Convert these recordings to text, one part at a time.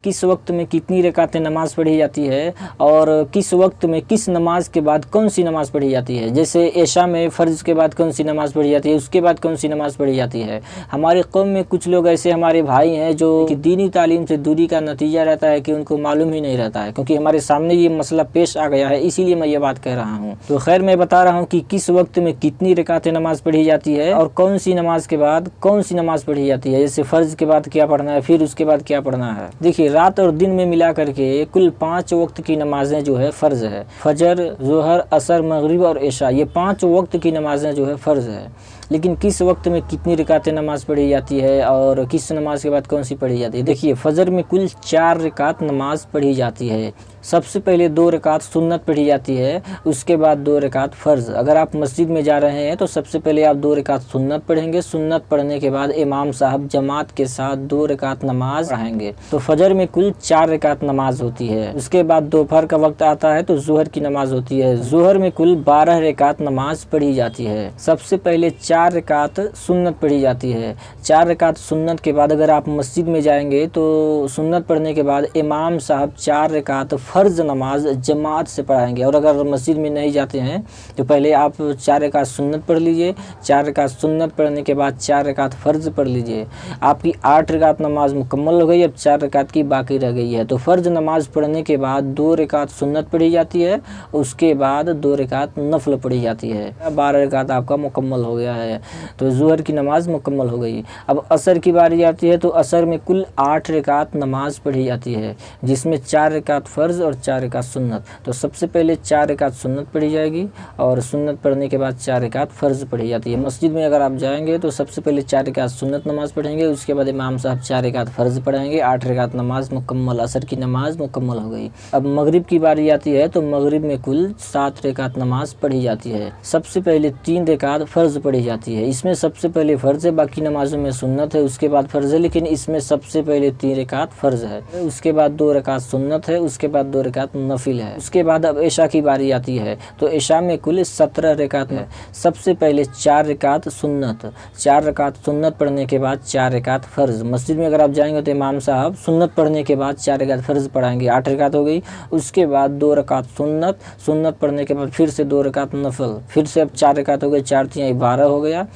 किस वक्त में कितनी रकातें नमाज़ पढ़ी जाती है और किस वक्त में किस नमाज के बाद कौन सी नमाज़ पढ़ी जाती है। जैसे ऐशा में फ़र्ज़ के बाद कौन सी नमाज़ पढ़ी जाती है, उसके बाद कौन सी नमाज़ पढ़ी जाती है। हमारे कौम में कुछ लोग ऐसे हमारे भाई हैं जो कि दीनी तालीम से दूरी का नतीजा रहता है कि उनको मालूम ही नहीं रहता है, क्योंकि हमारे सामने ये मसला पेश आ गया है, इसीलिए मैं ये बात कह रहा हूँ। तो खैर मैं बता रहा हूँ कि किस वक्त में कितनी रकातें नमाज़ पढ़ी जाती है और कौन सी नमाज के बाद कौन सी नमाज़ पढ़ी जाती है। जैसे फ़र्ज़ के बाद क्या पढ़ना है, फिर उसके बाद क्या पढ़ना है। देखिए, रात और दिन में मिला करके कुल 5 वक्त की नमाजें जो है फ़र्ज़ है। फजर, ज़ोहर, असर, मगरिब और ऐशा, ये 5 वक्त की नमाजें जो है फ़र्ज़ है। लेकिन किस वक्त में कितनी रकातें नमाज़ पढ़ी जाती है और किस नमाज के बाद कौन सी पढ़ी जाती है। देखिए, फ़जर में कुल 4 रकात नमाज पढ़ी जाती है। सबसे पहले 2 रकात सुन्नत पढ़ी जाती है, उसके बाद 2 रकात फ़र्ज़। अगर आप मस्जिद में जा रहे हैं तो सबसे पहले आप 2 रकात सुन्नत पढ़ेंगे। सुन्नत पढ़ने के बाद इमाम साहब जमात के साथ 2 रकात नमाज पढ़ाएंगे। तो फजर में कुल 4 रकात नमाज होती है। उसके बाद दोपहर का वक्त आता है तो ज़ोहर की नमाज होती है। ज़ोहर में कुल 12 रकात नमाज पढ़ी जाती है। सबसे पहले 4 रकात सुन्नत पढ़ी जाती है। 4 रकात सुन्नत के बाद अगर आप मस्जिद में जाएंगे तो सुन्नत पढ़ने के बाद इमाम साहब 4 रकात फ़र्ज़ नमाज जमात से पढ़ाएंगे। और अगर मस्जिद में नहीं जाते हैं तो पहले आप 4 रकात सुन्नत पढ़ लीजिए। 4 रकात सुन्नत पढ़ने के बाद 4 रकात फ़र्ज़ पढ़ लीजिए। आपकी 8 रकात नमाज मुकम्मल हो गई। अब 4 रकात की बाकी रह गई है। तो फ़र्ज़ नमाज पढ़ने के बाद 2 रकात सुन्नत पढ़ी जाती है, उसके बाद 2 रकात नफल पढ़ी जाती है। 12 रकात आपका मुकम्मल हो गया है। तो ज़ोहर की नमाज मुकम्मल हो गई। अब असर की बारी आती है तो असर में कुल 8 रकात नमाज पढ़ी जाती है, जिसमें 4 रकात फ़र्ज़ और 4 रकात सुन्नत। तो सबसे पहले 4 रकात सुन्नत पढ़ी जाएगी और सुन्नत पढ़ने के बाद 4 रकात फ़र्ज़ पढ़ी जाती है। मस्जिद में अगर आप जाएंगे तो सबसे पहले 4 रकात सुन्नत नमाज़ पढ़ेंगे, उसके बाद इमाम साहब 4 रकात फ़र्ज़ पढ़ाएंगे। 8 रकात नमाज मुकम्मल, असर की नमाज मुकम्मल हो गई। अब मगरिब की बारी आती है तो मगरिब में कुल 7 रकात नमाज पढ़ी जाती है। सबसे पहले 3 रकात फ़र्ज़ पढ़ी जाती है। इसमें सबसे पहले फ़र्ज़ है, बाकी नमाजों में सुन्नत है, उसके बाद फ़र्ज़ है, लेकिन इसमें सबसे पहले 3 रकात फ़र्ज़ है, उसके बाद 2 रकात सुन्नत है, उसके बाद 2 रकात नफिल है। उसके बाद अब ऐशा की बारी आती है तो ऐशा में कुल 17 रकात है। सबसे पहले 4 रकात सुन्नत, 4 रकात सुन्नत पढ़ने के बाद 4 रकात फ़र्ज़। मस्जिद में अगर आप जाएंगे तो इमाम साहब सुन्नत पढ़ने के बाद 4 रकात फ़र्ज़ पढ़ाएंगे, 8 रकात हो गई। उसके बाद 2 रकात सुन्नत, सुन्नत पढ़ने के बाद फिर से 2 रकात नफल, फिर से अब 4 रकात हो गए, 4 3 12 हो गया।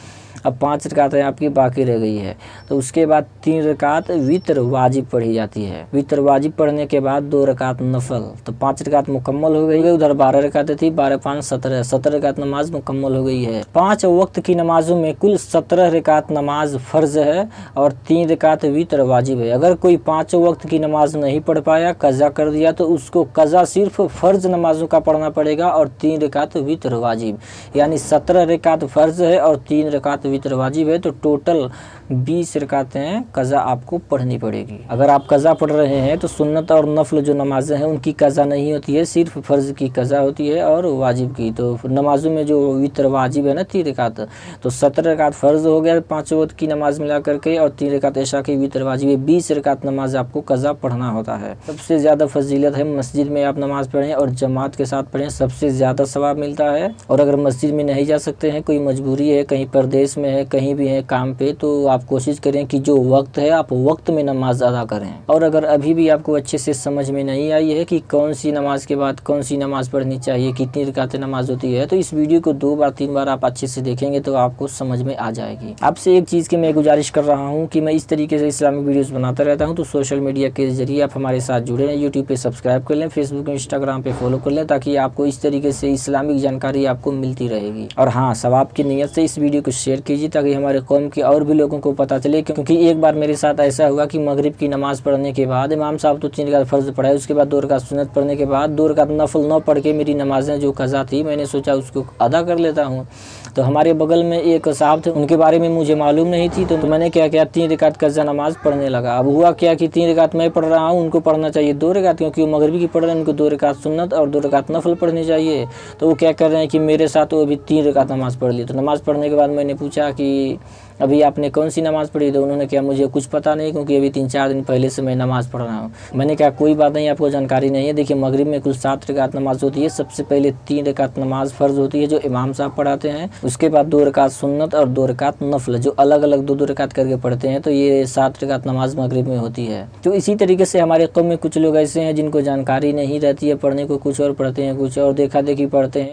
अब 5 रकातें आपकी बाकी रह गई है। तो उसके बाद 3 रकात वितर वाजिब पढ़ी जाती है। वितर वाजिब पढ़ने के बाद 2 रकात नफल, तो 5 रकात मुकम्मल हो गई। उधर 12 रकातें थी, 12 5 17, 17 रकात नमाज मुकम्मल हो गई है। 5 वक्त की नमाजों में कुल 17 रकात नमाज फ़र्ज़ है और 3 रकात वितर वाजिब है। अगर कोई 5 वक्त की नमाज नहीं पढ़ पाया, कज़ा कर दिया, तो उसको कज़ा सिर्फ फ़र्ज़ नमाजों का पढ़ना पड़ेगा और 3 रकात वितर वाजिब, यानी 17 रकात फ़र्ज़ है और 3 रकात वितर वाजिब है। तो टोटल 20 रकातें कज़ा आपको पढ़नी पड़ेगी। अगर आप कज़ा पढ़ रहे हैं तो सुन्नत और नफल जो नमाजें हैं उनकी कज़ा नहीं होती है, सिर्फ फ़र्ज़ की कज़ा होती है और वाजिब की। तो नमाजों में जो वितर वाजिब है ना 3 रकात, तो 17 रकात फ़र्ज़ हो गया 5 वक्त की नमाज मिला करके, और 3 रकात ऐशा की वितर वाजिब है। 20 रकात नमाज आपको कज़ा पढ़ना होता है। सबसे ज़्यादा फजीलत है मस्जिद में आप नमाज़ पढ़ें और जमात के साथ पढ़ें, सबसे ज़्यादा सवाब मिलता है। और अगर मस्जिद में नहीं जा सकते हैं, कोई मजबूरी है, कहीं परदेश में है, कहीं भी है काम पे, तो आप कोशिश करें कि जो वक्त है आप वक्त में नमाज अदा करें। और अगर अभी भी आपको अच्छे से समझ में नहीं आई है कि कौन सी नमाज के बाद कौन सी नमाज पढ़नी चाहिए, कितनी रकातें नमाज होती है, तो इस वीडियो को 2 बार 3 बार आप अच्छे से देखेंगे तो आपको समझ में आ जाएगी। आपसे एक चीज़ की मैं गुजारिश कर रहा हूँ कि मैं इस तरीके से इस्लामिक वीडियोज़ बनाता रहता हूँ, तो सोशल मीडिया के जरिए आप हमारे साथ जुड़े हैं। यूट्यूब पर सब्सक्राइब कर लें, फेसबुक इंस्टाग्राम पर फॉलो कर लें, ताकि आपको इस तरीके से इस्लामिक जानकारी आपको मिलती रहेगी। और हाँ, सवाब की नीयत से इस वीडियो को शेयर कीजिए ताकि हमारे कौम के और भी लोगों को पता चले। क्योंकि एक बार मेरे साथ ऐसा हुआ कि मगरिब की नमाज़ पढ़ने के बाद इमाम साहब तो 3 रकात फ़र्ज़ पढ़ाए, उसके बाद 2 रकात सुन्नत पढ़ने के बाद 2 रकात नफल न पढ़ के मेरी नमाज़ें जो कज़ा थी, मैंने सोचा उसको अदा कर लेता हूँ। तो हमारे बगल में एक साहब थे, उनके बारे में मुझे मालूम नहीं थी, तो मैंने क्या किया, 3 रकात कज़ा नमाज़ पढ़ने लगा। अब हुआ क्या कि 3 रकात मैं पढ़ रहा हूँ, उनको पढ़ना चाहिए 2 रकात, क्योंकि वो मगरिब की पढ़ रहे हैं, उनको 2 रकात सुन्नत और 2 रकात नफल पढ़नी चाहिए। तो वो क्या कर रहे हैं कि मेरे साथ वो अभी 3 रकात नमाज़ पढ़ ली। तो नमाज़ पढ़ने के बाद मैंने पूछा कि अभी आपने कौन सी नमाज़ पढ़ी? तो उन्होंने कहा मुझे कुछ पता नहीं, क्योंकि अभी 3-4 दिन पहले से मैं नमाज़ पढ़ रहा हूँ। मैंने कहा कोई बात नहीं, आपको जानकारी नहीं है। देखिए मगरिब में कुल 7 रकात नमाज़ होती है। सबसे पहले 3 रकात नमाज़ फ़र्ज़ होती है जो इमाम साहब पढ़ाते हैं, उसके बाद 2 रकात सुन्नत और 2 रकात नफल जो अलग अलग 2-2 रकात करके पढ़ते हैं। तो ये 7 रकात नमाज़ मगरिब में होती है। तो इसी तरीके से हमारे कौम में कुछ लोग ऐसे हैं जिनको जानकारी नहीं रहती है पढ़ने को, कुछ और पढ़ते हैं, कुछ और देखा देखी पढ़ते हैं।